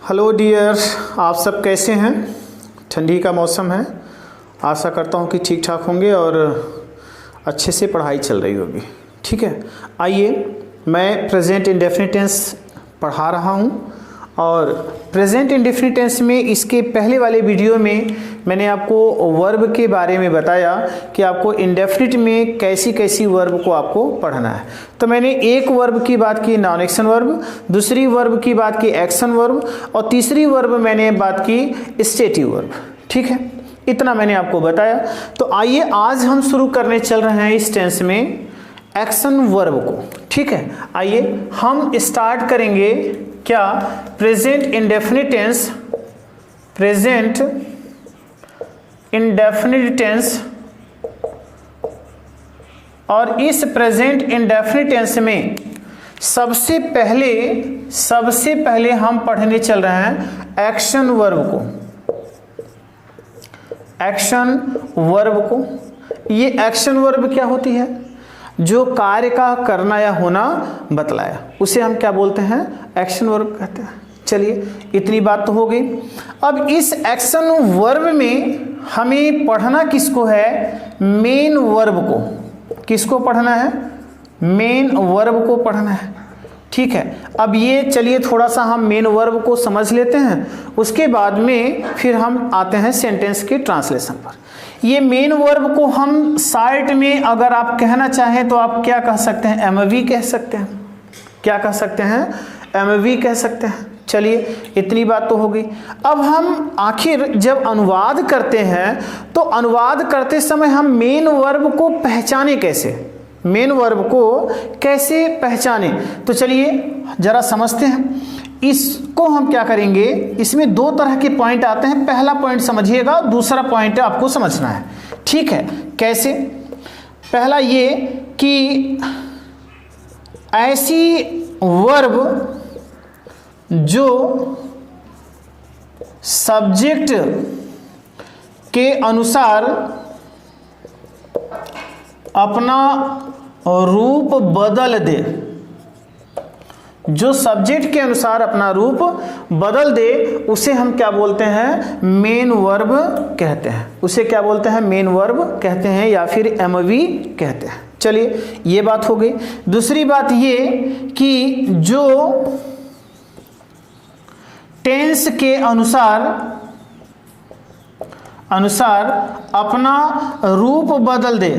Hello dear, आप सब कैसे हैं। ठंडी का मौसम है, आशा करता हूं कि ठीक ठाक होंगे और अच्छे से पढ़ाई चल रही होगी। ठीक है, आइए मैं प्रेजेंट इंडेफिनिट टेंस पढ़ा रहा हूं और प्रेजेंट इंडेफिनिट टेंस में इसके पहले वाले वीडियो में मैंने आपको वर्ब के बारे में बताया कि आपको इंडेफिनिट में कैसी कैसी वर्ब को आपको पढ़ना है। तो मैंने एक वर्ब की बात की नॉन एक्शन वर्ब, दूसरी वर्ब की बात की एक्शन वर्ब और तीसरी वर्ब मैंने बात की स्टेटिव वर्ब। ठीक है, इतना मैंने आपको बताया। तो आइए आज हम शुरू करने चल रहे हैं इस टेंस में एक्शन वर्ब को। ठीक है, आइए हम स्टार्ट करेंगे क्या present indefinite tense, present indefinite tense. और इस प्रेजेंट इंडेफिनिट टेंस में सबसे पहले हम पढ़ने चल रहे हैं एक्शन वर्ब को। एक्शन वर्ब को, ये एक्शन वर्ब क्या होती है? जो कार्य का करना या होना बतलाया, उसे हम क्या बोलते हैं? एक्शन वर्ब कहते हैं। चलिए, इतनी बात तो हो गई। अब इस एक्शन वर्ब में हमें पढ़ना किसको है? मेन वर्ब को। किसको पढ़ना है? मेन वर्ब को पढ़ना है। ठीक है, अब ये चलिए थोड़ा सा हम मेन वर्ब को समझ लेते हैं, उसके बाद में फिर हम आते हैं सेंटेंस के ट्रांसलेशन पर। ये मेन वर्ब को हम शार्ट में अगर आप कहना चाहें तो आप क्या कह सकते हैं? एमवी कह सकते हैं। क्या कह सकते हैं? एमवी कह सकते हैं। चलिए, इतनी बात तो हो गई। अब हम आखिर जब अनुवाद करते हैं तो अनुवाद करते समय हम मेन वर्ब को पहचाने कैसे? मेन वर्ब को कैसे पहचाने? तो चलिए जरा समझते हैं। इसको हम क्या करेंगे, इसमें दो तरह के पॉइंट आते हैं। पहला पॉइंट समझिएगा, दूसरा पॉइंट आपको समझना है। ठीक है, कैसे? पहला ये कि ऐसी वर्ब जो सब्जेक्ट के अनुसार अपना रूप बदल दे, जो सब्जेक्ट के अनुसार अपना रूप बदल दे, उसे हम क्या बोलते हैं? मेन वर्ब कहते हैं। उसे क्या बोलते हैं? मेन वर्ब कहते हैं या फिर एमवी कहते हैं। चलिए, ये बात हो गई। दूसरी बात ये कि जो टेंस के अनुसार अपना रूप बदल दे,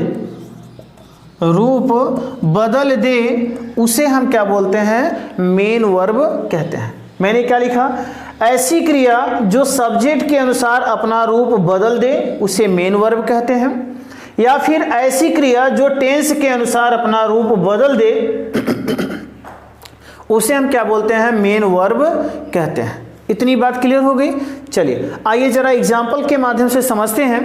उसे हम क्या बोलते हैं? मेन वर्ब कहते हैं। मैंने क्या लिखा? ऐसी क्रिया जो सब्जेक्ट के अनुसार अपना रूप बदल दे, उसे मेन वर्ब कहते हैं। या फिर ऐसी क्रिया जो टेंस के अनुसार अपना रूप बदल दे, उसे हम क्या बोलते हैं? मेन वर्ब कहते हैं। इतनी बात क्लियर हो गई। चलिए आइए जरा एग्जाम्पल के माध्यम से समझते हैं।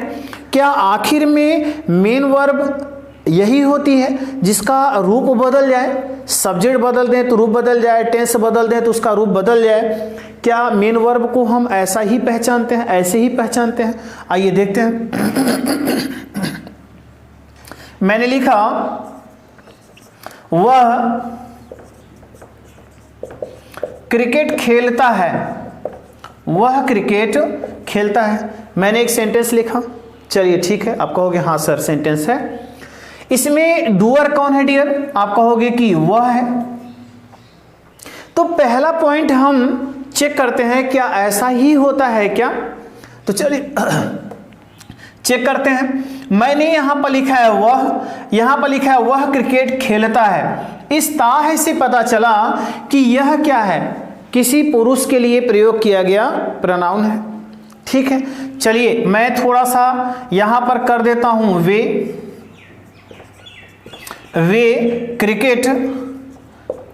क्या आखिर में मेन वर्ब यही होती है जिसका रूप बदल जाए? सब्जेक्ट बदल दें तो रूप बदल जाए, टेंस बदल दें तो उसका रूप बदल जाए। क्या मेन वर्ब को हम ऐसा ही पहचानते हैं, ऐसे ही पहचानते हैं? आइए देखते हैं। मैंने लिखा वह क्रिकेट खेलता है। वह क्रिकेट खेलता है। मैंने एक सेंटेंस लिखा। चलिए ठीक है, आप कहोगे हाँ सर सेंटेंस है। इसमें डूअर कौन है डियर? आप कहोगे कि वह है। तो पहला पॉइंट हम चेक करते हैं, क्या ऐसा ही होता है क्या? तो चलिए चेक करते हैं। मैंने यहां पर लिखा है वह क्रिकेट खेलता है। इस ताह से पता चला कि यह क्या है? किसी पुरुष के लिए प्रयोग किया गया प्रोनाउन है। ठीक है, चलिए मैं थोड़ा सा यहां पर कर देता हूं वे क्रिकेट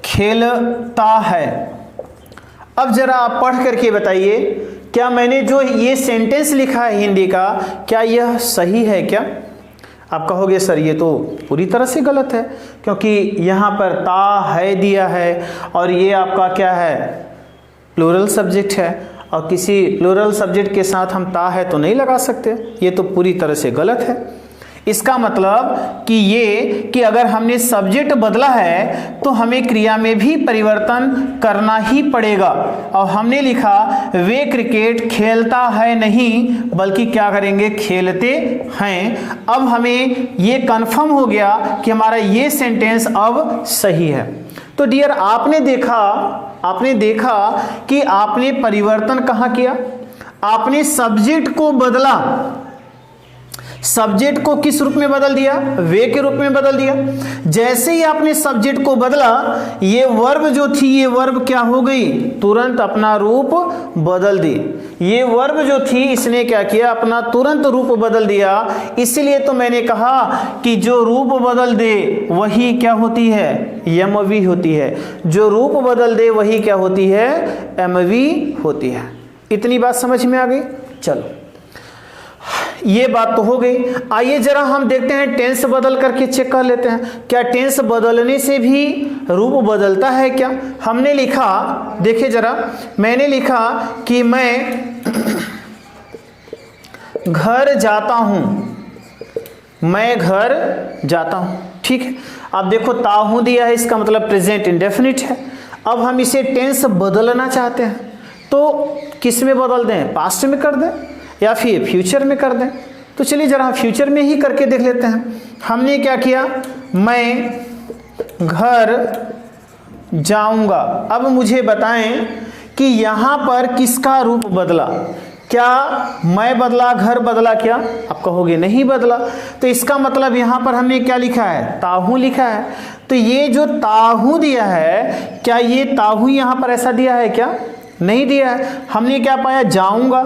खेलता है। अब जरा आप पढ़ करके बताइए, क्या मैंने जो ये सेंटेंस लिखा है हिंदी का, क्या यह सही है क्या? आप कहोगे सर ये तो पूरी तरह से गलत है, क्योंकि यहाँ पर ता है दिया है और ये आपका क्या है? प्लूरल सब्जेक्ट है, और किसी प्लूरल सब्जेक्ट के साथ हम ता है तो नहीं लगा सकते। ये तो पूरी तरह से गलत है। इसका मतलब कि ये कि अगर हमने सब्जेक्ट बदला है तो हमें क्रिया में भी परिवर्तन करना ही पड़ेगा। और हमने लिखा वे क्रिकेट खेलता है नहीं बल्कि क्या करेंगे, खेलते हैं। अब हमें ये कंफर्म हो गया कि हमारा ये सेंटेंस अब सही है। तो डियर आपने देखा कि आपने परिवर्तन कहाँ किया, आपने सब्जेक्ट को बदला। सब्जेक्ट को किस रूप में बदल दिया, वे के रूप में बदल दिया। जैसे ही आपने सब्जेक्ट को बदला, ये वर्ब जो थी, ये वर्ब क्या हो गई, तुरंत अपना रूप बदल दी। ये वर्ब जो थी इसने क्या किया, अपना तुरंत रूप बदल दिया। इसलिए तो मैंने कहा कि जो रूप बदल दे वही क्या होती है, एमवी होती है। जो रूप बदल दे वही क्या होती है, एमवी होती है। इतनी बात समझ में आ गई। चलो ये बात तो हो गई। आइए जरा हम देखते हैं टेंस बदल करके चेक कर लेते हैं, क्या टेंस बदलने से भी रूप बदलता है क्या। हमने लिखा, देखिए जरा, मैंने लिखा कि मैं घर जाता हूं, मैं घर जाता हूं, ठीक है। अब देखो ताहू दिया है, इसका मतलब प्रेजेंट इंडेफिनिट है। अब हम इसे टेंस बदलना चाहते हैं तो किस में बदल दें, पास्ट में कर दें या फिर फ्यूचर में कर दें। तो चलिए जरा फ्यूचर में ही करके देख लेते हैं। हमने क्या किया, मैं घर जाऊंगा। अब मुझे बताएं कि यहाँ पर किसका रूप बदला, क्या मैं बदला, घर बदला, क्या आप कहोगे नहीं बदला। तो इसका मतलब यहाँ पर हमने क्या लिखा है, ताहू लिखा है। तो ये जो ताहू दिया है, क्या ये ताहू यहाँ पर ऐसा दिया है क्या, नहीं दिया है। हमने क्या पाया, जाऊंगा,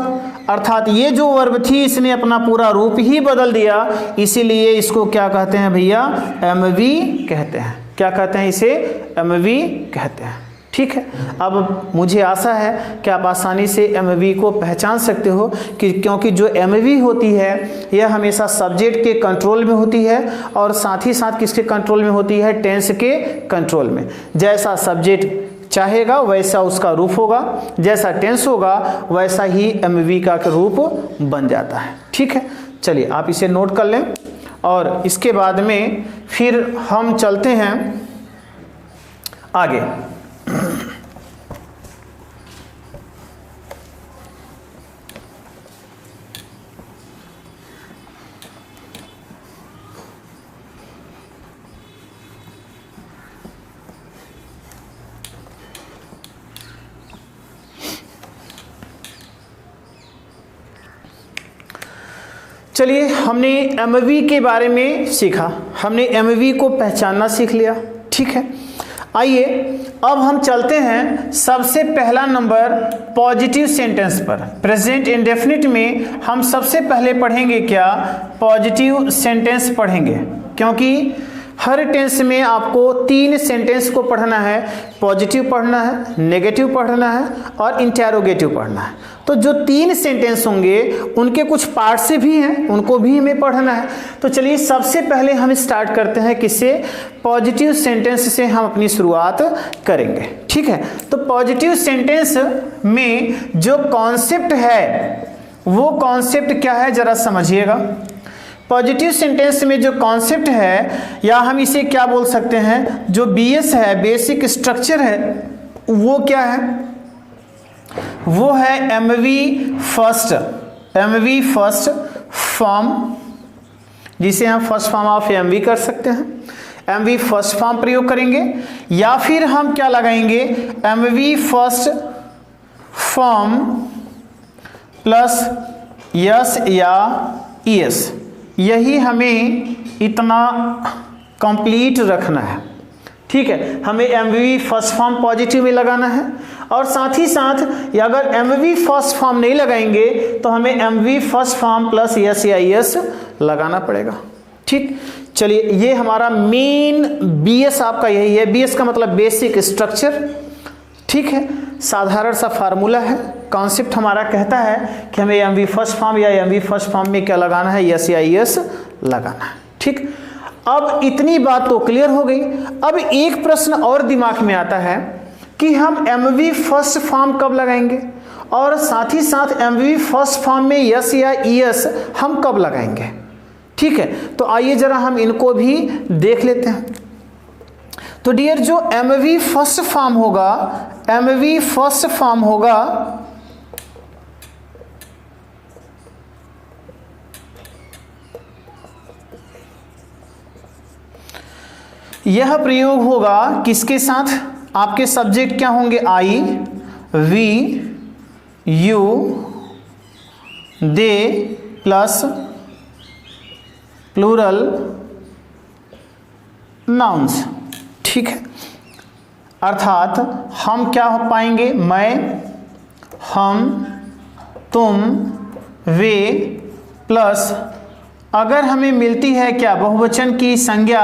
अर्थात ये जो वर्ब थी इसने अपना पूरा रूप ही बदल दिया। इसीलिए इसको क्या कहते हैं भैया, एमवी कहते हैं। क्या कहते हैं इसे, एमवी कहते हैं, ठीक है। अब मुझे आशा है कि आप आसानी से एमवी को पहचान सकते हो कि क्योंकि जो एमवी होती है यह हमेशा सब्जेक्ट के कंट्रोल में होती है और साथ ही साथ किसके कंट्रोल में होती है, टेंस के कंट्रोल में। जैसा सब्जेक्ट चाहेगा वैसा उसका रूप होगा, जैसा टेंस होगा वैसा ही एमवी का रूप बन जाता है, ठीक है। चलिए आप इसे नोट कर लें और इसके बाद में फिर हम चलते हैं आगे। चलिए हमने एमवी के बारे में सीखा, हमने एमवी को पहचानना सीख लिया, ठीक है। आइए अब हम चलते हैं सबसे पहला नंबर पॉजिटिव सेंटेंस पर। प्रेजेंट इंडेफिनिट में हम सबसे पहले पढ़ेंगे क्या, पॉजिटिव सेंटेंस पढ़ेंगे, क्योंकि हर टेंस में आपको 3 सेंटेंस को पढ़ना है। पॉजिटिव पढ़ना है, नेगेटिव पढ़ना है और इंटेरोगेटिव पढ़ना है। तो जो 3 सेंटेंस होंगे उनके कुछ पार्ट से भी हैं, उनको भी हमें पढ़ना है। तो चलिए सबसे पहले हम स्टार्ट करते हैं किससे, पॉजिटिव सेंटेंस से हम अपनी शुरुआत करेंगे, ठीक है। तो पॉजिटिव सेंटेंस में जो कॉन्सेप्ट है वो कॉन्सेप्ट क्या है जरा समझिएगा। पॉजिटिव सेंटेंस में जो कॉन्सेप्ट है, या हम इसे क्या बोल सकते हैं, जो बीएस है, बेसिक स्ट्रक्चर है, वो क्या है, वो है एमवी फर्स्ट फॉर्म, जिसे हम फर्स्ट फॉर्म ऑफ एमवी कर सकते हैं। एमवी फर्स्ट फॉर्म प्रयोग करेंगे, या फिर हम क्या लगाएंगे, MV first form plus S या ईएस। यही हमें इतना कंप्लीट रखना है, ठीक है। हमें एमवी फर्स्ट फॉर्म पॉजिटिव में लगाना है और साथ ही साथ अगर एमवी फर्स्ट फॉर्म नहीं लगाएंगे तो हमें MV first form plus S या ईएस लगाना पड़ेगा, ठीक। चलिए ये हमारा मेन बीएस आपका यही है। बीएस का मतलब बेसिक स्ट्रक्चर, ठीक है, साधारण सा फार्मूला है। कॉन्सेप्ट हमारा कहता है कि हमें एमवी फर्स्ट फॉर्म या एमवी फर्स्ट फॉर्म में क्या लगाना है, यस या ईएस लगाना है, ठीक। अब इतनी बात तो क्लियर हो गई। अब एक प्रश्न और दिमाग में आता है कि हम एमवी फर्स्ट फॉर्म कब लगाएंगे और साथ ही साथ एमवी फर्स्ट फॉर्म में यस या ईएस हम कब लगाएंगे, ठीक है, तो आइए जरा हम इनको भी देख लेते हैं। तो डियर जो MV फर्स्ट फॉर्म होगा, MV फर्स्ट फॉर्म होगा यह प्रयोग होगा किसके साथ? आपके सब्जेक्ट क्या होंगे? I, we, you, they plus plural nouns. ठीक है, अर्थात हम क्या हो पाएंगे? मैं, हम, तुम, वे प्लस अगर हमें मिलती है क्या? बहुवचन की संज्ञा।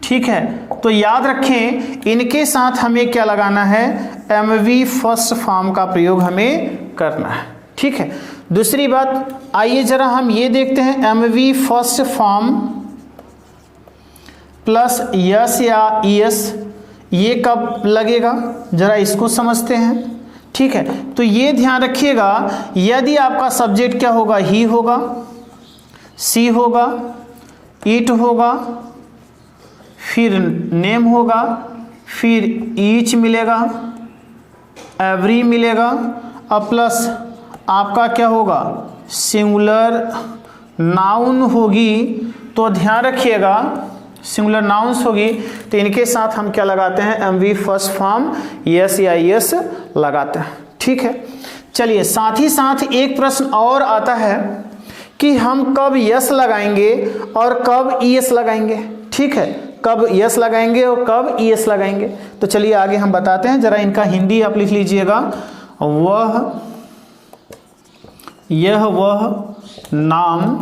ठीक है, तो याद रखें इनके साथ हमें क्या लगाना है? MV फर्स्ट फॉर्म का प्रयोग हमें करना है। ठीक है, दूसरी बात आइए जरा हम ये देखते हैं, MV first form plus S या ईएस ये कब लगेगा? जरा इसको समझते हैं। ठीक है, तो ये ध्यान रखिएगा, यदि आपका सब्जेक्ट क्या होगा? ही होगा, सी होगा, इट होगा, फिर नेम होगा, फिर ईच मिलेगा, एवरी मिलेगा, और प्लस आपका क्या होगा? सिंगुलर नाउन होगी। तो ध्यान रखिएगा सिंगुलर नाउन्स होगी तो इनके साथ हम क्या लगाते हैं? MV फर्स्ट फॉर्म यस या यस लगाते हैं। ठीक है, चलिए साथ ही साथ एक प्रश्न और आता है कि हम कब यस लगाएंगे और कब ईएस लगाएंगे। ठीक है, कब यस लगाएंगे और कब ईएस लगाएंगे। तो चलिए आगे हम बताते हैं, जरा इनका हिंदी आप लिख लीजिएगा। वह, यह, वह, नाम,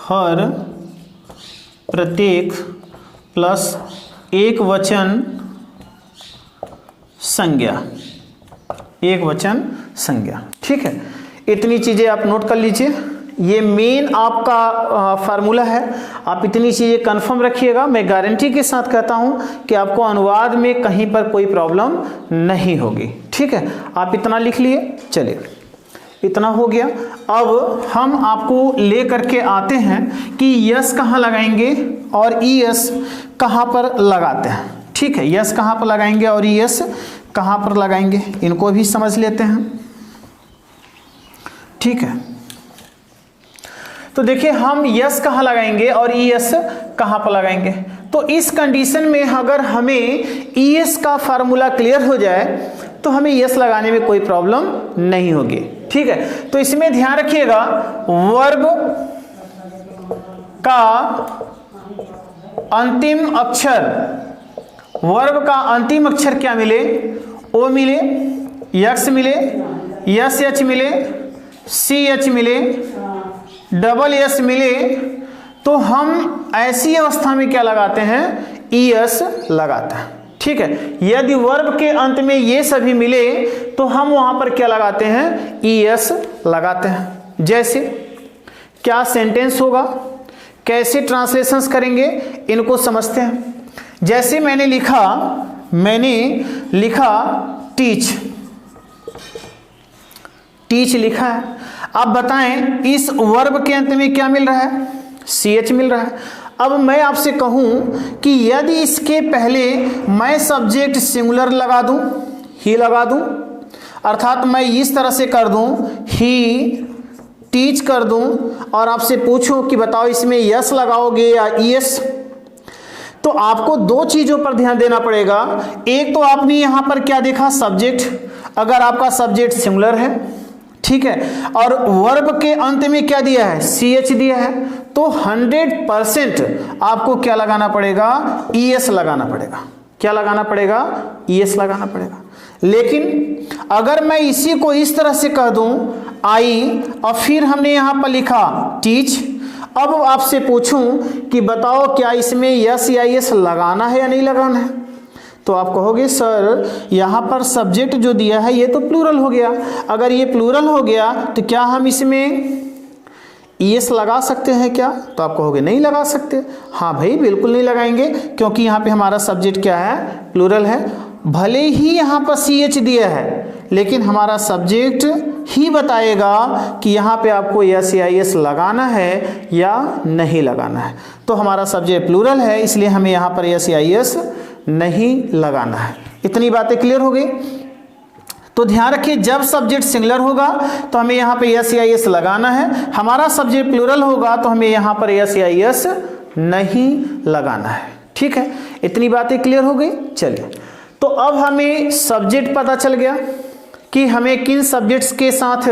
हर, प्रत्येक प्लस एक वचन संज्ञा, एक वचन संज्ञा। ठीक है, इतनी चीजें आप नोट कर लीजिए, ये मेन आपका फार्मूला है। आप इतनी चीजें कंफर्म रखिएगा। मैं गारंटी के साथ कहता हूं कि आपको अनुवाद में कहीं पर कोई प्रॉब्लम नहीं होगी। ठीक है, आप इतना लिख लिए। चलिए इतना हो गया। अब हम आपको ले करके आते हैं कि यस कहाँ लगाएंगे और ईएस कहाँ पर लगाते हैं। ठीक है, यस कहाँ पर लगाएंगे और ईएस कहाँ पर लगाएंगे, इनको भी समझ लेते हैं। ठीक है, तो देखिए हम यस कहाँ लगाएंगे और ईएस कहाँ पर लगाएंगे। तो इस कंडीशन में अगर हमें ईएस का फार्मूला क्लियर हो जाए तो हमें यस लगाने में कोई प्रॉब्लम नहीं होगी। ठीक है, तो इसमें ध्यान रखिएगा वर्ब का अंतिम अक्षर, वर्ब का अंतिम अक्षर क्या मिले? ओ मिले, यक्स मिले, यस एच मिले, सी एच मिले, डबल एस मिले, तो हम ऐसी अवस्था में क्या लगाते हैं? ईएस लगाते हैं। ठीक है, यदि वर्ब के अंत में ये सभी मिले तो हम वहां पर क्या लगाते हैं? ईएस लगाते हैं। जैसे क्या सेंटेंस होगा, कैसे ट्रांसलेशंस करेंगे, इनको समझते हैं। जैसे मैंने लिखा टीच, टीच लिखा है। आप बताएं इस वर्ब के अंत में क्या मिल रहा है? CH मिल रहा है। अब मैं आपसे कहूं कि यदि इसके पहले मैं सब्जेक्ट सिंगुलर लगा दूं, ही लगा दूं, अर्थात मैं इस तरह से कर दूं, ही टीच कर दूं और आपसे पूछूं कि बताओ इसमें यस लगाओगे या ईएस, तो आपको दो चीजों पर ध्यान देना पड़ेगा। एक तो आपने यहां पर क्या देखा? सब्जेक्ट। अगर आपका सब्जेक्ट सिंगुलर है, ठीक है, और वर्ब के अंत में क्या दिया है? CH दिया है, तो 100% आपको क्या लगाना पड़ेगा? ES लगाना पड़ेगा। क्या लगाना पड़ेगा? ES लगाना पड़ेगा। लेकिन अगर मैं इसी को इस तरह से कह दूं आई और फिर हमने यहां पर लिखा टीच, अब आपसे पूछूं कि बताओ क्या इसमें यस या एस लगाना है या नहीं लगाना है, तो आप कहोगे सर यहाँ पर सब्जेक्ट जो दिया है ये तो प्लूरल हो गया। अगर ये प्लूरल हो गया तो क्या हम इसमें ईएस लगा सकते हैं क्या? तो आप कहोगे नहीं लगा सकते। हाँ भाई बिल्कुल नहीं लगाएंगे, क्योंकि यहाँ पे हमारा सब्जेक्ट क्या है? प्लूरल है। भले ही यहाँ पर CH दिया है, लेकिन हमारा सब्जेक्ट ही बताएगा कि यहाँ पे आपको यस या यस लगाना है या नहीं लगाना है। तो हमारा सब्जेक्ट प्लूरल है, इसलिए हमें यहाँ पर यस या यस नहीं लगाना है। इतनी बातें क्लियर हो गई। तो ध्यान रखिए, जब सब्जेक्ट सिंगुलर होगा तो हमें यहाँ पे यस या यस लगाना है, हमारा सब्जेक्ट प्लूरल होगा तो हमें यहाँ पर यस या यस नहीं लगाना है। ठीक है, इतनी बातें क्लियर हो गई। चलिए, तो अब हमें सब्जेक्ट पता चल गया कि हमें किन सब्जेक्ट्स के साथ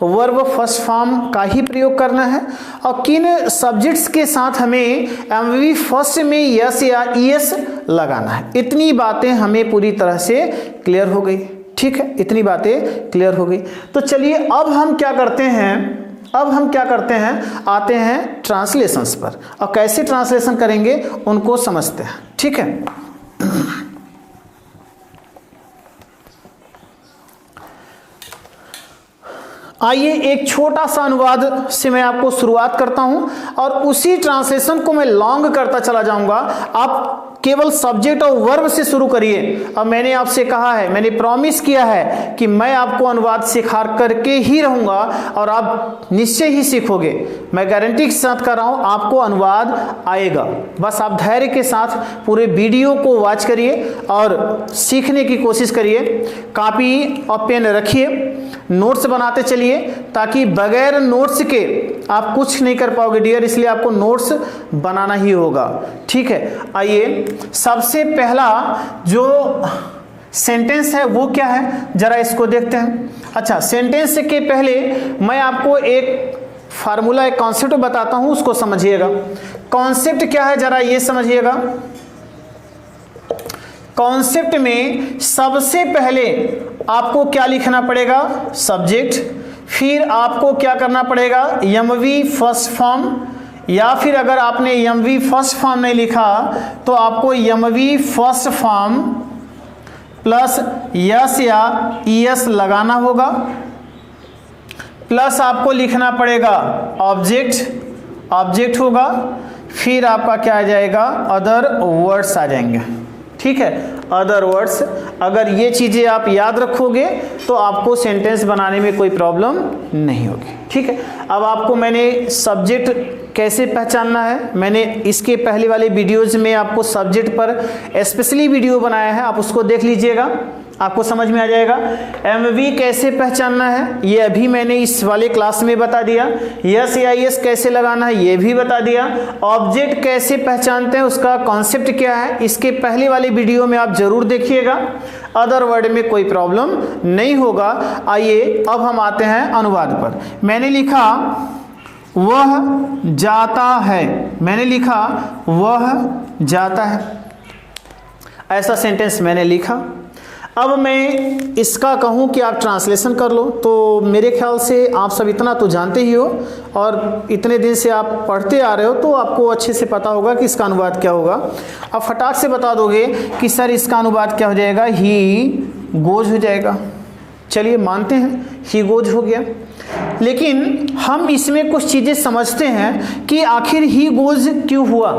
वर्ब फर्स्ट फॉर्म का ही प्रयोग करना है और किन सब्जेक्ट्स के साथ हमें एमवी फर्स्ट में यस या ईएस लगाना है। इतनी बातें हमें पूरी तरह से क्लियर हो गई। ठीक है, इतनी बातें क्लियर हो गई। तो चलिए, अब हम क्या करते हैं, आते हैं ट्रांसलेशंस पर, और कैसे ट्रांसलेशन करेंगे उनको समझते हैं। ठीक है, आइए एक छोटा सा अनुवाद से मैं आपको शुरुआत करता हूं और उसी ट्रांसलेशन को मैं लॉन्ग करता चला जाऊंगा। आप केवल सब्जेक्ट और वर्ब से शुरू करिए। अब मैंने आपसे कहा है, मैंने प्रॉमिस किया है कि मैं आपको अनुवाद सिखा करके ही रहूंगा और आप निश्चय ही सीखोगे। मैं गारंटी के साथ कर रहा हूं, आपको अनुवाद आएगा। बस आप धैर्य के साथ पूरे वीडियो को वॉच करिए और सीखने की कोशिश करिए। कॉपी और पेन रखिए, नोट्स बनाते चलिए, ताकि बगैर नोट्स के आप कुछ नहीं कर पाओगे डियर, इसलिए आपको नोट्स बनाना ही होगा। ठीक है, आइए सबसे पहला जो सेंटेंस है वो क्या है, जरा इसको देखते हैं। अच्छा, सेंटेंस के पहले मैं आपको एक फार्मूला, एक कॉन्सेप्ट बताता हूं, उसको समझिएगा। कॉन्सेप्ट क्या है जरा ये समझिएगा। कॉन्सेप्ट में सबसे पहले आपको क्या लिखना पड़ेगा, सब्जेक्ट, फिर आपको क्या करना पड़ेगा, एमवी फर्स्ट फॉर्म, या फिर अगर आपने एमवी फर्स्ट फॉर्म नहीं लिखा तो आपको MV first form plus S या ईएस लगाना होगा, प्लस आपको लिखना पड़ेगा ऑब्जेक्ट होगा, फिर आपका क्या आ जाएगा, अदर वर्ड्स आ जाएंगे। ठीक है, अदर वर्ड्स। अगर ये चीज़ें आप याद रखोगे तो आपको सेंटेंस बनाने में कोई प्रॉब्लम नहीं होगी। ठीक है, अब आपको मैंने सब्जेक्ट कैसे पहचानना है, मैंने इसके पहले वाले वीडियोज़ में आपको सब्जेक्ट पर स्पेशली वीडियो बनाया है, आप उसको देख लीजिएगा, आपको समझ में आ जाएगा। एमवी कैसे पहचानना है ये अभी मैंने इस वाले क्लास में बता दिया। यस या यस कैसे लगाना है ये भी बता दिया। ऑब्जेक्ट कैसे पहचानते हैं, उसका कॉन्सेप्ट क्या है, इसके पहले वाले वीडियो में आप जरूर देखिएगा। अदर वर्ड में कोई प्रॉब्लम नहीं होगा। आइए अब हम आते हैं अनुवाद पर। मैंने लिखा वह जाता है, मैंने लिखा वह जाता है, ऐसा सेंटेंस मैंने लिखा। अब मैं इसका कहूँ कि आप ट्रांसलेशन कर लो, तो मेरे ख्याल से आप सब इतना तो जानते ही हो और इतने दिन से आप पढ़ते आ रहे हो, तो आपको अच्छे से पता होगा कि इसका अनुवाद क्या होगा। अब फटाक से बता दोगे कि सर इसका अनुवाद क्या हो जाएगा, ही गोज हो जाएगा। चलिए मानते हैं ही गोज हो गया, लेकिन हम इसमें कुछ चीज़ें समझते हैं कि आखिर ही गोज क्यों हुआ।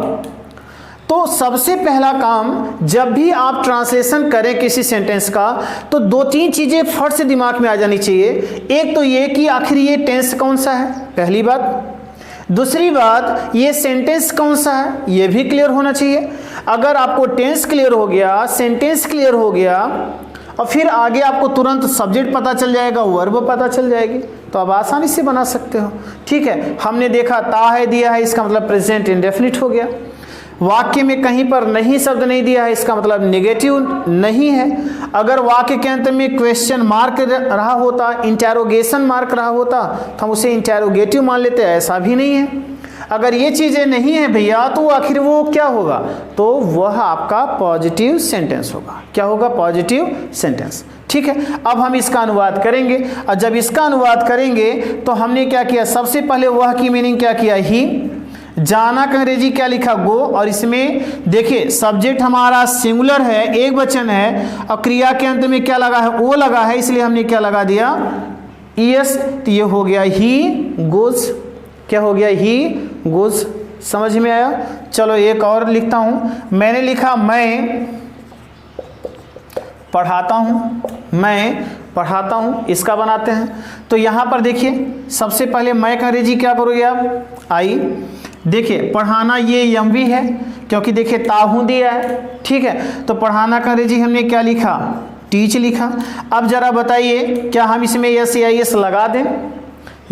तो सबसे पहला काम, जब भी आप ट्रांसलेशन करें किसी सेंटेंस का, तो दो तीन चीज़ें फट से दिमाग में आ जानी चाहिए। एक तो ये कि आखिर ये टेंस कौन सा है, पहली बात। दूसरी बात, ये सेंटेंस कौन सा है, ये भी क्लियर होना चाहिए। अगर आपको टेंस क्लियर हो गया, सेंटेंस क्लियर हो गया, और फिर आगे आपको तुरंत सब्जेक्ट पता चल जाएगा, वर्ब पता चल जाएगी, तो आप आसानी से बना सकते हो। ठीक है, हमने देखा ता है दिया है, इसका मतलब प्रेजेंट इंडेफिनिट हो गया। वाक्य में कहीं पर नहीं शब्द नहीं दिया है, इसका मतलब नेगेटिव नहीं है। अगर वाक्य के अंत में क्वेश्चन मार्क रहा होता, इंटेरोगेशन मार्क रहा होता, तो हम उसे इंटेरोगेटिव मान लेते, ऐसा भी नहीं है। अगर ये चीज़ें नहीं है भैया, तो आखिर वो क्या होगा, तो वह आपका पॉजिटिव सेंटेंस होगा। क्या होगा, पॉजिटिव सेंटेंस। ठीक है, अब हम इसका अनुवाद करेंगे, और जब इसका अनुवाद करेंगे तो हमने क्या किया, सबसे पहले वह की मीनिंग क्या किया, ही। जाना का अंग्रेजी क्या लिखा, गो, और इसमें देखिए सब्जेक्ट हमारा सिंगुलर है, एक वचन है, और क्रिया के अंत में क्या लगा है, वो लगा है, इसलिए हमने क्या लगा दिया, ईएस। तो ये हो गया ही गोज। क्या हो गया, ही गोज। समझ में आया। चलो एक और लिखता हूं, मैंने लिखा मैं पढ़ाता हूँ, मैं पढ़ाता हूँ, इसका बनाते हैं। तो यहाँ पर देखिए सबसे पहले मैं का अंग्रेजी क्या करोगे आप, आई। देखिए पढ़ाना ये यमवी है क्योंकि देखिए ताहू दिया है, ठीक है। तो पढ़ाना का अंग्रेजी हमने क्या लिखा, टीच लिखा। अब जरा बताइए क्या हम इसमें यस या एस लगा दें,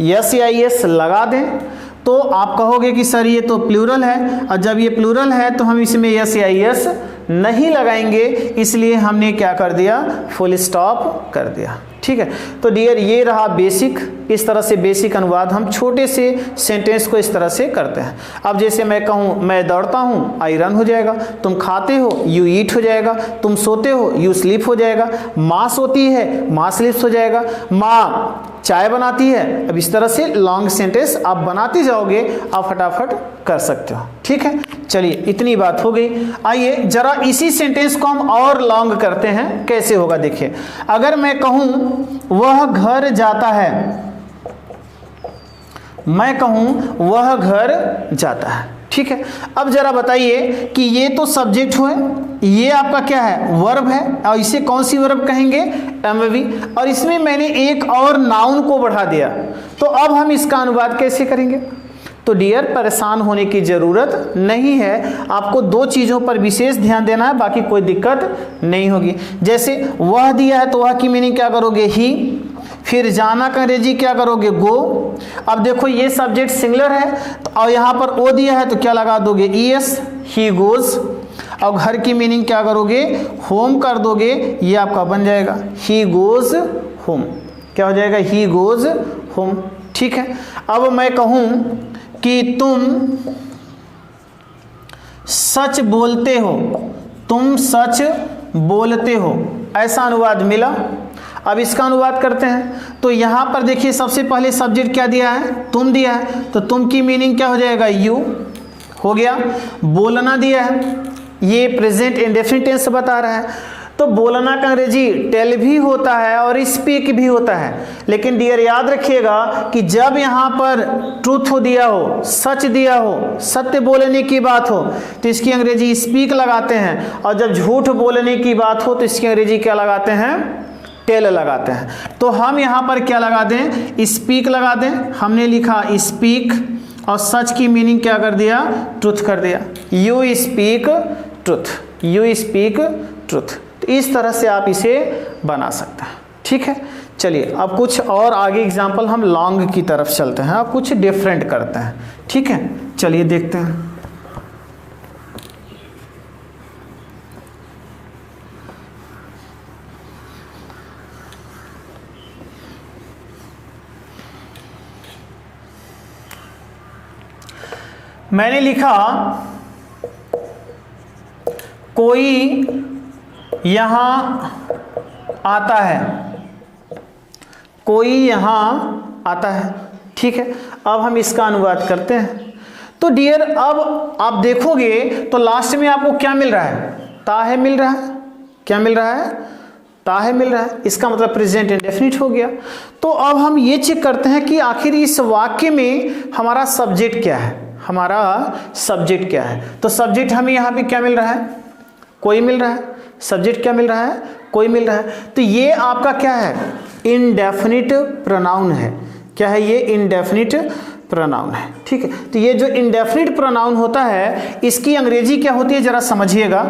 यस या एस लगा दें तो आप कहोगे कि सर ये तो प्लूरल है, और जब ये प्लूरल है तो हम इसमें यस या एस नहीं लगाएंगे, इसलिए हमने क्या कर दिया, फुल स्टॉप कर दिया, ठीक है। तो डियर ये रहा बेसिक, इस तरह से बेसिक अनुवाद हम छोटे से सेंटेंस को इस तरह से करते हैं। अब जैसे मैं कहूँ मैं दौड़ता हूँ, आई रन हो जाएगा, तुम खाते हो, यू ईट हो जाएगा, तुम सोते हो, यू स्लीप हो जाएगा, माँ सोती है, माँ स्लीप्स हो जाएगा, माँ चाय बनाती है। अब इस तरह से लॉन्ग सेंटेंस आप बनाते जाओगे, आप फटाफट कर सकते हो, ठीक है। चलिए इतनी बात हो गई। आइए जरा इसी सेंटेंस को हम और लॉन्ग करते हैं, कैसे होगा देखिए। अगर मैं कहूँ वह घर जाता है, मैं कहूँ वह घर जाता है, ठीक है। अब जरा बताइए कि ये तो सब्जेक्ट हुए, ये आपका क्या है, वर्ब है, और इसे कौन सी वर्ब कहेंगे, एमवी, और इसमें मैंने एक और नाउन को बढ़ा दिया। तो अब हम इसका अनुवाद कैसे करेंगे। तो डियर परेशान होने की ज़रूरत नहीं है, आपको दो चीज़ों पर विशेष ध्यान देना है, बाकी कोई दिक्कत नहीं होगी। जैसे वह दिया है तो वह की मीनिंग क्या करोगे, ही। फिर जाना का अंग्रेजी क्या करोगे, गो। अब देखो ये सब्जेक्ट सिंगुलर है तो और यहाँ पर ओ दिया है तो क्या लगा दोगे, ईएस, ही गोज। और घर की मीनिंग क्या करोगे, होम कर दोगे, ये आपका बन जाएगा ही गोज होम। क्या हो जाएगा, ही गोज होम, ठीक है। अब मैं कहूँ कि तुम सच बोलते हो, तुम सच बोलते हो, ऐसा अनुवाद मिला। अब इसका अनुवाद करते हैं। तो यहाँ पर देखिए सबसे पहले सब्जेक्ट क्या दिया है, तुम दिया है, तो तुम की मीनिंग क्या हो जाएगा, यू हो गया। बोलना दिया है, ये प्रेजेंट इंडेफिनिट टेंस बता रहा है। तो बोलना का अंग्रेजी टेल भी होता है और स्पीक भी होता है, लेकिन डियर याद रखिएगा कि जब यहाँ पर ट्रूथ दिया हो, सच दिया हो, सत्य बोलने की बात हो तो इसकी अंग्रेजी स्पीक लगाते हैं, और जब झूठ बोलने की बात हो तो इसकी अंग्रेजी क्या लगाते हैं, टेल लगाते हैं। तो हम यहाँ पर क्या लगा दें, स्पीक लगा दें। हमने लिखा स्पीक और सच की मीनिंग क्या कर दिया, ट्रुथ कर दिया। You speak truth, you speak truth. तो इस तरह से आप इसे बना सकते हैं, ठीक है। चलिए अब कुछ और आगे एग्जाम्पल हम लॉन्ग की तरफ चलते हैं, अब कुछ डिफरेंट करते हैं, ठीक है। चलिए देखते हैं। मैंने लिखा कोई यहाँ आता है, कोई यहाँ आता है, ठीक है। अब हम इसका अनुवाद करते हैं। तो डियर अब आप देखोगे तो लास्ट में आपको क्या मिल रहा है, ताहे मिल रहा है। क्या मिल रहा है, ताहे मिल रहा है। इसका मतलब प्रेजेंट इंडेफिनिट हो गया। तो अब हम ये चेक करते हैं कि आखिर इस वाक्य में हमारा सब्जेक्ट क्या है, हमारा सब्जेक्ट क्या है। तो सब्जेक्ट हमें यहाँ पे क्या मिल रहा है, कोई मिल रहा है। सब्जेक्ट क्या मिल रहा है, कोई मिल रहा है। तो ये आपका क्या है, इनडेफिनिट प्रोनाउन है। क्या है, ये इनडेफिनिट प्रोनाउन है, ठीक है। तो ये जो इनडेफिनिट प्रोनाउन होता है इसकी अंग्रेजी क्या होती है, जरा समझिएगा।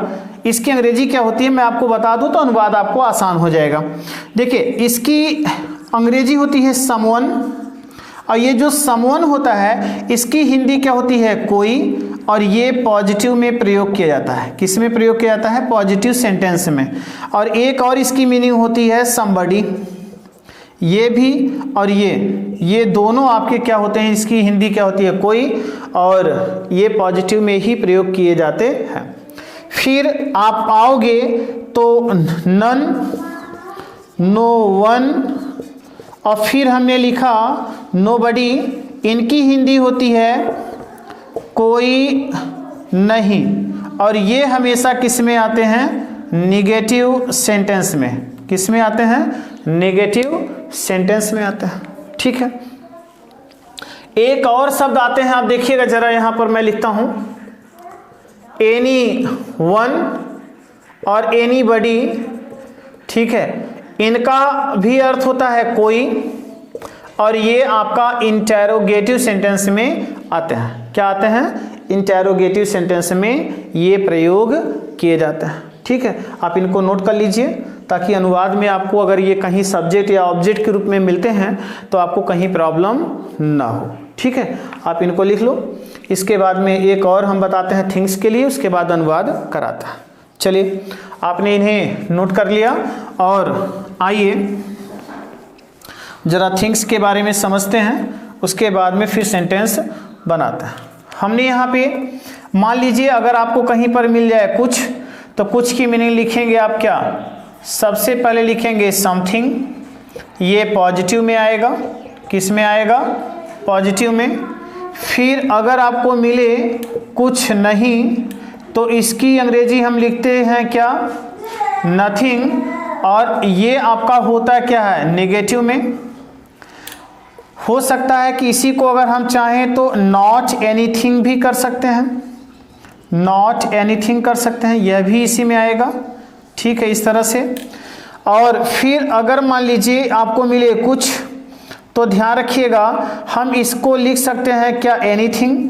इसकी अंग्रेजी क्या होती है मैं आपको बता दूं तो अनुवाद आपको आसान हो जाएगा। देखिए इसकी अंग्रेजी होती है समवन, और ये जो समवन होता है इसकी हिंदी क्या होती है, कोई। और ये पॉजिटिव में प्रयोग किया जाता है। किस में प्रयोग किया जाता है, पॉजिटिव सेंटेंस में। और एक और इसकी मीनिंग होती है समबडी, ये भी और ये दोनों आपके क्या होते हैं, इसकी हिंदी क्या होती है, कोई, और ये पॉजिटिव में ही प्रयोग किए जाते हैं। फिर आप पाओगे तो नन, नो वन, और फिर हमने लिखा नोबडी, इनकी हिंदी होती है कोई नहीं। और ये हमेशा किस में आते हैं, निगेटिव सेंटेंस में। किस में आते हैं, नेगेटिव सेंटेंस में आते हैं, ठीक है। एक और शब्द आते हैं, आप देखिएगा जरा, यहां पर मैं लिखता हूं एनी वन और एनी बडी ठीक है, इनका भी अर्थ होता है कोई, और ये आपका इंटेरोगेटिव सेंटेंस में आते हैं। क्या आते हैं? इंटेरोगेटिव सेंटेंस में ये प्रयोग किए जाते हैं। ठीक है, आप इनको नोट कर लीजिए ताकि अनुवाद में आपको अगर ये कहीं सब्जेक्ट या ऑब्जेक्ट के रूप में मिलते हैं तो आपको कहीं प्रॉब्लम ना हो। ठीक है, आप इनको लिख लो। इसके बाद में एक और हम बताते हैं थिंग्स के लिए, उसके बाद अनुवाद कराता है। चलिए, आपने इन्हें नोट कर लिया और आइए जरा थिंग्स के बारे में समझते हैं, उसके बाद में फिर सेंटेंस बनाते हैं। हमने यहाँ पे मान लीजिए अगर आपको कहीं पर मिल जाए कुछ, तो कुछ की मीनिंग लिखेंगे आप क्या? सबसे पहले लिखेंगे समथिंग, ये पॉजिटिव में आएगा। किस में आएगा? पॉजिटिव में। फिर अगर आपको मिले कुछ नहीं, तो इसकी अंग्रेजी हम लिखते हैं क्या? नथिंग, और ये आपका होता क्या है? नेगेटिव में। हो सकता है कि इसी को अगर हम चाहें तो नॉट एनीथिंग भी कर सकते हैं, नॉट एनीथिंग कर सकते हैं, यह भी इसी में आएगा। ठीक है, इस तरह से। और फिर अगर मान लीजिए आपको मिले कुछ, तो ध्यान रखिएगा हम इसको लिख सकते हैं क्या? Anything,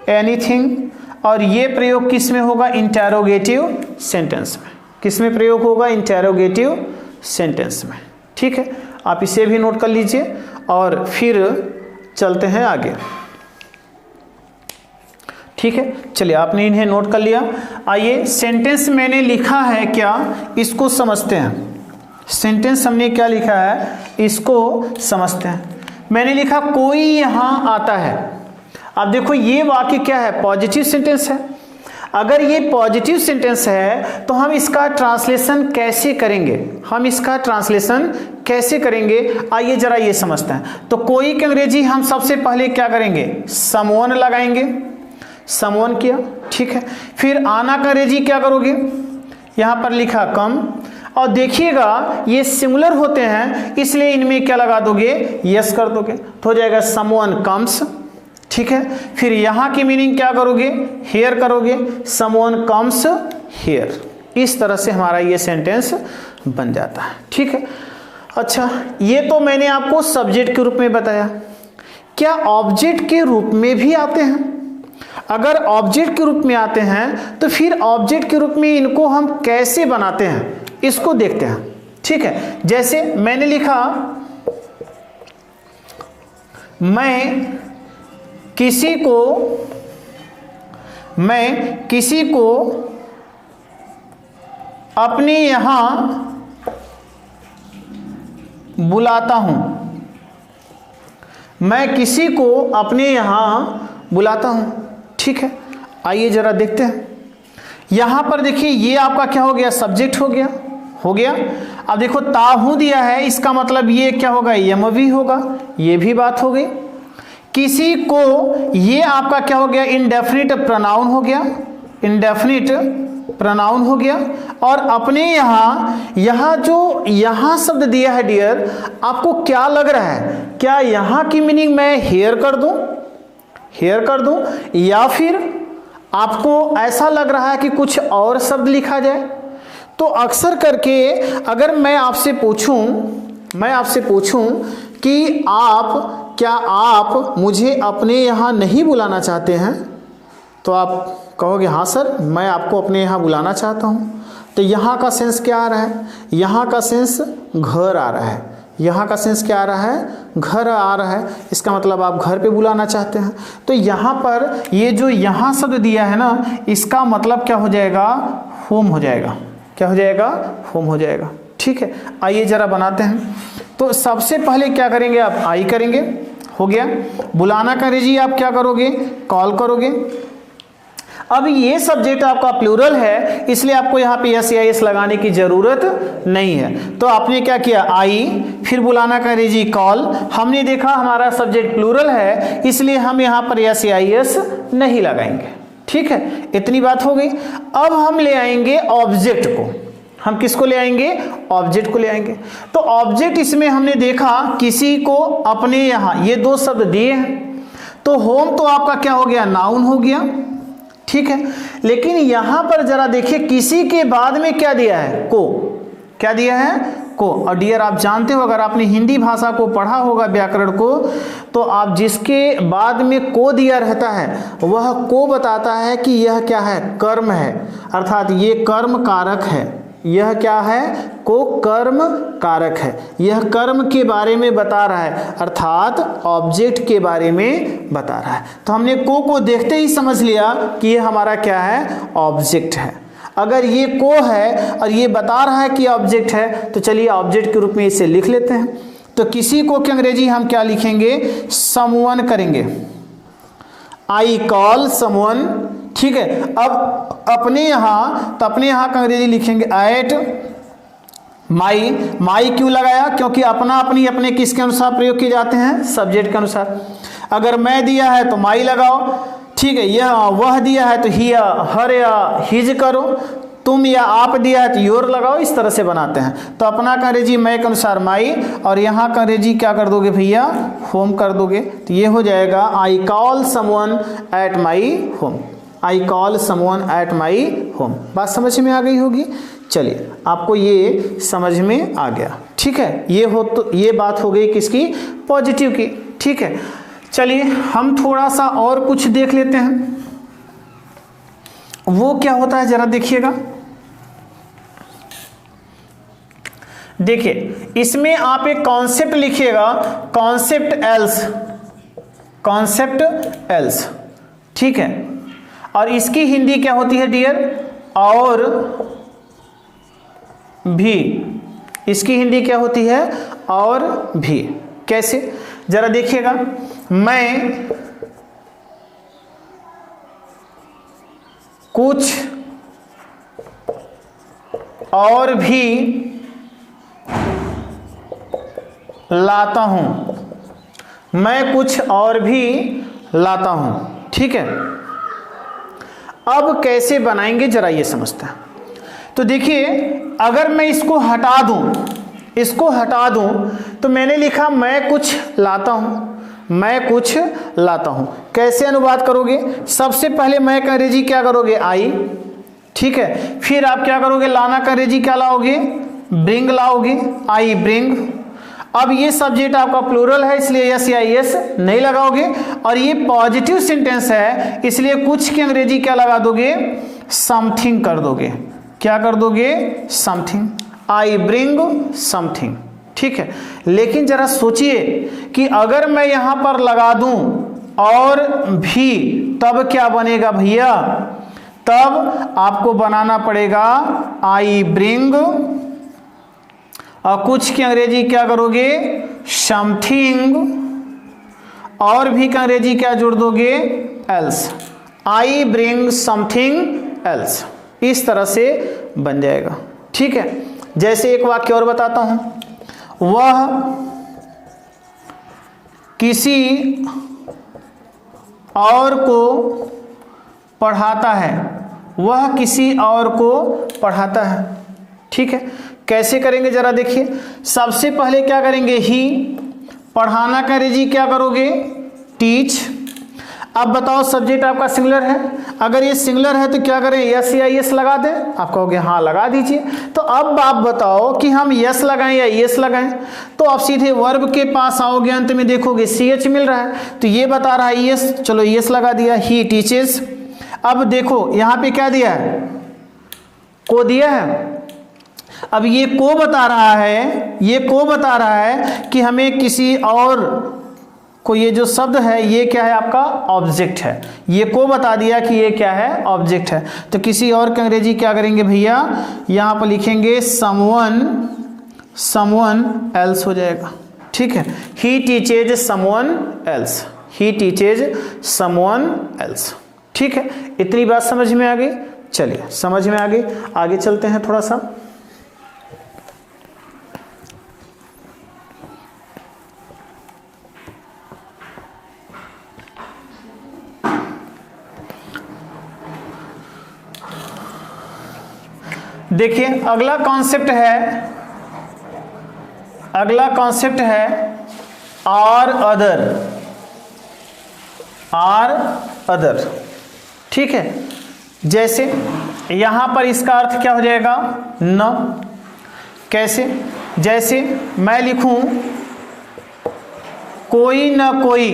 anything. और ये प्रयोग किस में होगा? इंटेरोगेटिव सेंटेंस में। किस में प्रयोग होगा? इंटेरोगेटिव सेंटेंस में। ठीक है, आप इसे भी नोट कर लीजिए और फिर चलते हैं आगे। ठीक है, चलिए आपने इन्हें नोट कर लिया। आइए सेंटेंस मैंने लिखा है क्या, इसको समझते हैं। सेंटेंस हमने क्या लिखा है, इसको समझते हैं। मैंने लिखा कोई यहाँ आता है। अब देखो ये वाक्य क्या है? पॉजिटिव सेंटेंस है। अगर ये पॉजिटिव सेंटेंस है तो हम इसका ट्रांसलेशन कैसे करेंगे? हम इसका ट्रांसलेशन कैसे करेंगे? आइए जरा ये समझते हैं। तो कोई की अंग्रेजी हम सबसे पहले क्या करेंगे? समवन लगाएंगे। समवन किया, ठीक है। फिर आना का अंग्रेजी क्या करोगे? यहाँ पर लिखा कम, और देखिएगा ये सिमिलर होते हैं इसलिए इनमें क्या लगा दोगे? यस कर दोगे, तो हो जाएगा समवन कम्स। ठीक है, फिर यहाँ की मीनिंग क्या करोगे? हेयर करोगे, समवन कम्स हेयर। इस तरह से हमारा ये सेंटेंस बन जाता है। ठीक है, अच्छा ये तो मैंने आपको सब्जेक्ट के रूप में बताया। क्या ऑब्जेक्ट के रूप में भी आते हैं? अगर ऑब्जेक्ट के रूप में आते हैं तो फिर ऑब्जेक्ट के रूप में इनको हम कैसे बनाते हैं, इसको देखते हैं। ठीक है, जैसे मैंने लिखा मैं किसी को अपने यहां बुलाता हूं। मैं किसी को अपने यहां बुलाता हूं। ठीक है, आइए जरा देखते हैं। यहां पर देखिए ये आपका क्या हो गया? सब्जेक्ट हो गया। अब देखो ताहू दिया है, इसका मतलब ये क्या होगा? यमवी होगा। ये भी बात हो गई। किसी को, ये आपका क्या हो गया? इंडेफिनिट प्रोनाउन हो गया। इंडेफिनिट प्रोनाउन हो गया। और अपने यहाँ जो यहाँ शब्द दिया है डियर, आपको क्या लग रहा है? क्या यहाँ की मीनिंग मैं हेयर कर दूं, या फिर आपको ऐसा लग रहा है कि कुछ और शब्द लिखा जाए? तो अक्सर करके अगर मैं आपसे पूछूं कि क्या आप मुझे अपने यहाँ नहीं बुलाना चाहते हैं, तो आप कहोगे हाँ सर मैं आपको अपने यहाँ बुलाना चाहता हूँ। तो यहाँ का सेंस क्या आ रहा है? यहाँ का सेंस घर आ रहा है। यहाँ का सेंस क्या आ रहा है? घर आ रहा है। इसका मतलब आप घर पे बुलाना चाहते हैं। तो यहाँ पर ये जो यहाँ शब्द दिया है ना, इसका मतलब क्या हो जाएगा? होम हो जाएगा। क्या हो जाएगा? होम हो जाएगा। ठीक है, आइए जरा बनाते हैं। तो सबसे पहले क्या करेंगे? आप आई करेंगे, हो गया। बुलाना का अंग्रेजी आप क्या करोगे? कॉल करोगे। अब ये सब्जेक्ट आपका प्लूरल है, इसलिए आपको यहाँ पे एस या एस लगाने की जरूरत नहीं है। तो आपने क्या किया? आई, फिर बुलाना का अंग्रेजी कॉल। हमने देखा हमारा सब्जेक्ट प्लूरल है, इसलिए हम यहाँ पर एस या एस नहीं लगाएंगे। ठीक है, इतनी बात हो गई। अब हम ले आएंगे ऑब्जेक्ट को। हम किसको ले आएंगे? ऑब्जेक्ट को ले आएंगे। तो ऑब्जेक्ट इसमें हमने देखा किसी को अपने यहाँ, ये दो शब्द दिए हैं। तो होम तो आपका क्या हो गया? नाउन हो गया। ठीक है, लेकिन यहां पर जरा देखिए किसी के बाद में क्या दिया है? को। क्या दिया है? को। और डियर आप जानते हो, अगर आपने हिंदी भाषा को पढ़ा होगा व्याकरण को, तो आप जिसके बाद में को दिया रहता है वह को बताता है कि यह क्या है? कर्म है, अर्थात ये कर्म कारक है। यह क्या है? को कर्म कारक है, यह कर्म के बारे में बता रहा है, अर्थात ऑब्जेक्ट के बारे में बता रहा है। तो हमने को देखते ही समझ लिया कि यह हमारा क्या है? ऑब्जेक्ट है। अगर ये को है और ये बता रहा है कि ऑब्जेक्ट है, तो चलिए ऑब्जेक्ट के रूप में इसे लिख लेते हैं। तो किसी को की अंग्रेजी हम क्या लिखेंगे? समवन करेंगे। आई कॉल समवन, ठीक है। अब अपने यहाँ, तो अपने यहाँ का अंग्रेजी लिखेंगे एट माई। माई क्यों लगाया? क्योंकि अपना अपनी अपने किसके अनुसार प्रयोग किए जाते हैं? सब्जेक्ट के अनुसार। अगर मैं दिया है तो माई लगाओ, ठीक है। यह वह दिया है तो ही या हर या हिज करो, तुम या आप दिया है तो योर लगाओ, इस तरह से बनाते हैं। तो अपना का अंग्रेजी मैं के अनुसार माई, और यहाँ का अंग्रेजी क्या कर दोगे भैया? होम कर दोगे। तो ये हो जाएगा I call someone at my home. I call someone at my home. बात समझ में आ गई होगी। चलिए आपको ये समझ में आ गया, ठीक है। ये बात हो गई किसकी? पॉजिटिव की, ठीक है। चलिए हम थोड़ा सा और कुछ देख लेते हैं, वो क्या होता है जरा देखिएगा। देखिए इसमें आप एक कॉन्सेप्ट लिखिएगा, कॉन्सेप्ट एल्स, कॉन्सेप्ट एल्स, ठीक है। और इसकी हिंदी क्या होती है डियर? और भी। इसकी हिंदी क्या होती है? और भी। कैसे? जरा देखिएगा। मैं कुछ और भी लाता हूं, मैं कुछ और भी लाता हूं, ठीक है। अब कैसे बनाएंगे जरा ये समझते हैं। तो देखिए अगर मैं इसको हटा दूं, तो मैंने लिखा मैं कुछ लाता हूं, मैं कुछ लाता हूं। कैसे अनुवाद करोगे? सबसे पहले मैं का अंग्रेजी क्या करोगे? आई, ठीक है। फिर आप क्या करोगे? लाना का अंग्रेजी क्या लाओगे? ब्रिंग लाओगे, आई ब्रिंग। अब ये सब्जेक्ट आपका प्लूरल है, इसलिए यस या यस नहीं लगाओगे, और ये पॉजिटिव सेंटेंस है, इसलिए कुछ की अंग्रेजी क्या लगा दोगे? समथिंग कर दोगे। क्या कर दोगे? समथिंग। आई ब्रिंग समथिंग, ठीक है। लेकिन जरा सोचिए कि अगर मैं यहां पर लगा दूं और भी, तब क्या बनेगा भैया? तब आपको बनाना पड़ेगा आई ब्रिंग, और कुछ की अंग्रेजी क्या करोगे? समथिंग, और भी की अंग्रेजी क्या जोड़ दोगे? Else. I bring something else, इस तरह से बन जाएगा, ठीक है। जैसे एक वाक्य और बताता हूं, वह किसी और को पढ़ाता है, वह किसी और को पढ़ाता है, ठीक है। कैसे करेंगे जरा देखिए। सबसे पहले क्या करेंगे? ही। पढ़ाना का अंग्रेजी क्या करोगे? टीच। अब बताओ सब्जेक्ट आपका सिंगुलर है, अगर ये सिंगुलर है तो क्या करें? यस या यस लगा दें? आप कहोगे हाँ लगा दीजिए। तो अब आप बताओ कि हम यस लगाएं या यस लगाएं, तो आप सीधे वर्ब के पास आओगे, अंत में देखोगे CH मिल रहा है, तो ये बता रहा है यस, चलो यस लगा दिया, ही टीचेस। अब देखो यहाँ पे क्या दिया है? को दिया है। अब ये को बता रहा है, ये को बता रहा है कि हमें किसी और को, ये जो शब्द है ये क्या है? आपका ऑब्जेक्ट है। ये को बता दिया कि ये क्या है? ऑब्जेक्ट है। तो किसी और का अंग्रेजी क्या करेंगे भैया? यहाँ पर लिखेंगे समवन, समवन एल्स हो जाएगा, ठीक है। ही टीचेज समवन एल्स, ही टीचेज समवन एल्स, ठीक है। इतनी बात समझ में आ गई। चलिए समझ में आ गई, आगे चलते हैं थोड़ा सा। देखिए अगला कॉन्सेप्ट है आर अदर, आर अदर, ठीक है। जैसे यहां पर इसका अर्थ क्या हो जाएगा? न। कैसे? जैसे मैं लिखूं कोई ना कोई,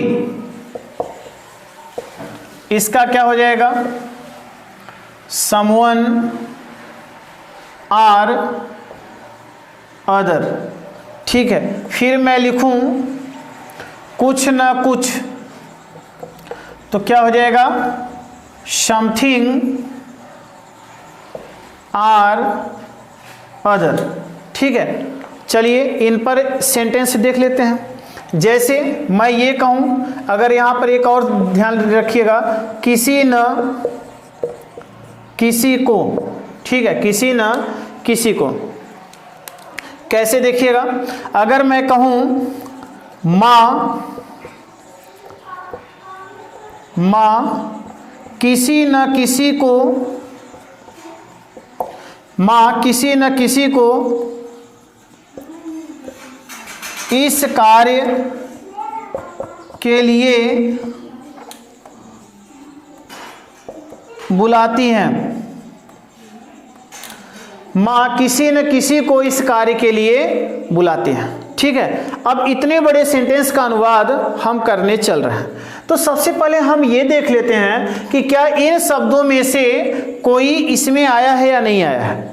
इसका क्या हो जाएगा? Someone or other. ठीक है, फिर मैं लिखूं कुछ ना कुछ, तो क्या हो जाएगा? Something or other. ठीक है, चलिए इन पर सेंटेंस देख लेते हैं। जैसे मैं ये कहूं, अगर यहां पर एक और ध्यान रखिएगा, किसी न किसी को। ठीक है, किसी न किसी को, कैसे देखिएगा? अगर मैं कहूं माँ किसी न किसी को, माँ किसी न किसी को इस कार्य के लिए बुलाती हैं। माँ किसी न किसी को इस कार्य के लिए बुलाती हैं। ठीक है, अब इतने बड़े सेंटेंस का अनुवाद हम करने चल रहे हैं। तो सबसे पहले हम ये देख लेते हैं कि क्या इन शब्दों में से कोई इसमें आया है या नहीं आया है।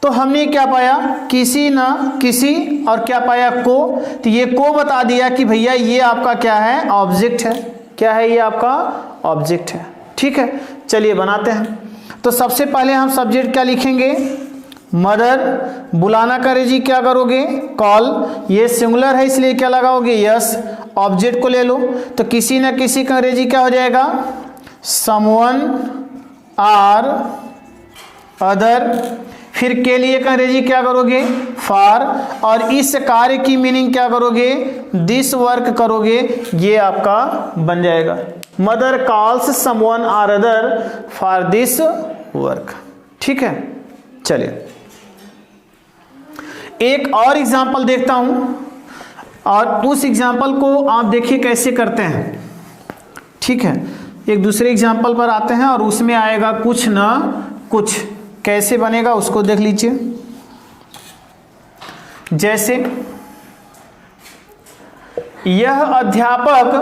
तो हमने क्या पाया? किसी न किसी, और क्या पाया? को। तो ये को बता दिया कि भैया ये आपका क्या है? ऑब्जेक्ट है। क्या है? ये आपका ऑब्जेक्ट है। ठीक है, चलिए बनाते हैं। तो सबसे पहले हम सब्जेक्ट क्या लिखेंगे? मदर। बुलाना का अंग्रेजी क्या करोगे? कॉल। ये सिंगुलर है इसलिए क्या लगाओगे? यस। ऑब्जेक्ट को ले लो, तो किसी न किसी का अंग्रेजी क्या हो जाएगा? Someone or other. फिर के लिए का अंग्रेजी क्या करोगे? फॉर। और इस कार्य की मीनिंग क्या करोगे? दिस वर्क करोगे। ये आपका बन जाएगा, mother calls someone or other for this work. ठीक है, चलिए एक और एग्जाम्पल देखता हूं, और उस एग्जाम्पल को आप देखिए कैसे करते हैं। ठीक है, एक दूसरे एग्जाम्पल पर आते हैं और उसमें आएगा कुछ ना कुछ। कैसे बनेगा उसको देख लीजिए। जैसे यह अध्यापक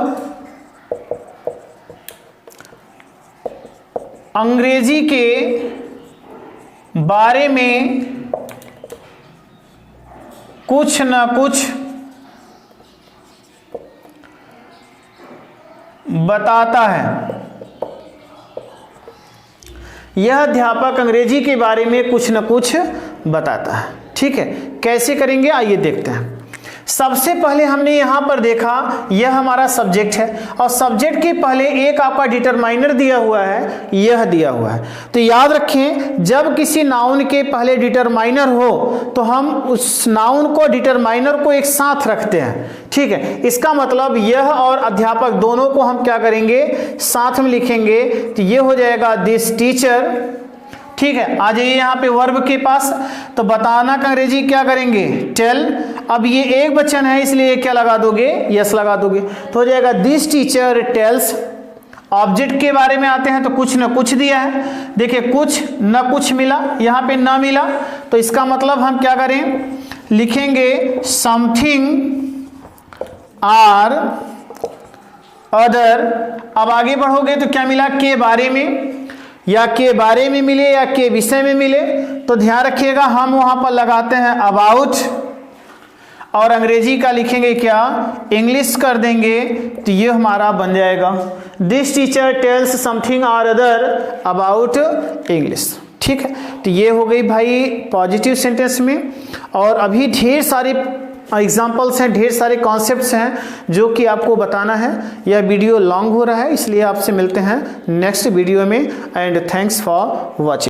अंग्रेजी के बारे में कुछ न कुछ बताता है। यह अध्यापक अंग्रेजी के बारे में कुछ न कुछ बताता है। ठीक है, कैसे करेंगे आइए देखते हैं। सबसे पहले हमने यहां पर देखा यह हमारा सब्जेक्ट है, और सब्जेक्ट के पहले एक आपका डिटरमाइनर दिया हुआ है, यह दिया हुआ है। तो याद रखें, जब किसी नाउन के पहले डिटरमाइनर हो तो हम उस नाउन को, डिटरमाइनर को एक साथ रखते हैं। ठीक है, इसका मतलब यह और अध्यापक दोनों को हम क्या करेंगे? साथ में लिखेंगे। तो ये हो जाएगा दिस टीचर। ठीक है, आ जाइए यहाँ पे वर्ब के पास। तो बताना का अंग्रेजी क्या करेंगे? टेल। अब ये एक वचन है इसलिए क्या लगा दोगे? यस लगा दोगे। तो हो जाएगा दिस टीचर टेल्स। ऑब्जेक्ट के बारे में आते हैं, तो कुछ न कुछ दिया है। देखिए कुछ न कुछ मिला, यहाँ पे न मिला, तो इसका मतलब हम क्या करें? लिखेंगे समथिंग आर अदर। अब आगे बढ़ोगे तो क्या मिला? के बारे में, या के बारे में मिले या के विषय में मिले, तो ध्यान रखिएगा हम वहां पर लगाते हैं अबाउट, और अंग्रेजी का लिखेंगे क्या? इंग्लिश कर देंगे। तो ये हमारा बन जाएगा this teacher tells something or other about English. ठीक है, तो ये हो गई भाई पॉजिटिव सेंटेंस में। और अभी ढेर सारे एग्जाम्पल्स हैं, ढेर सारे कॉन्सेप्ट्स हैं जो कि आपको बताना है। यह वीडियो लॉन्ग हो रहा है, इसलिए आपसे मिलते हैं नेक्स्ट वीडियो में। And thanks for watching.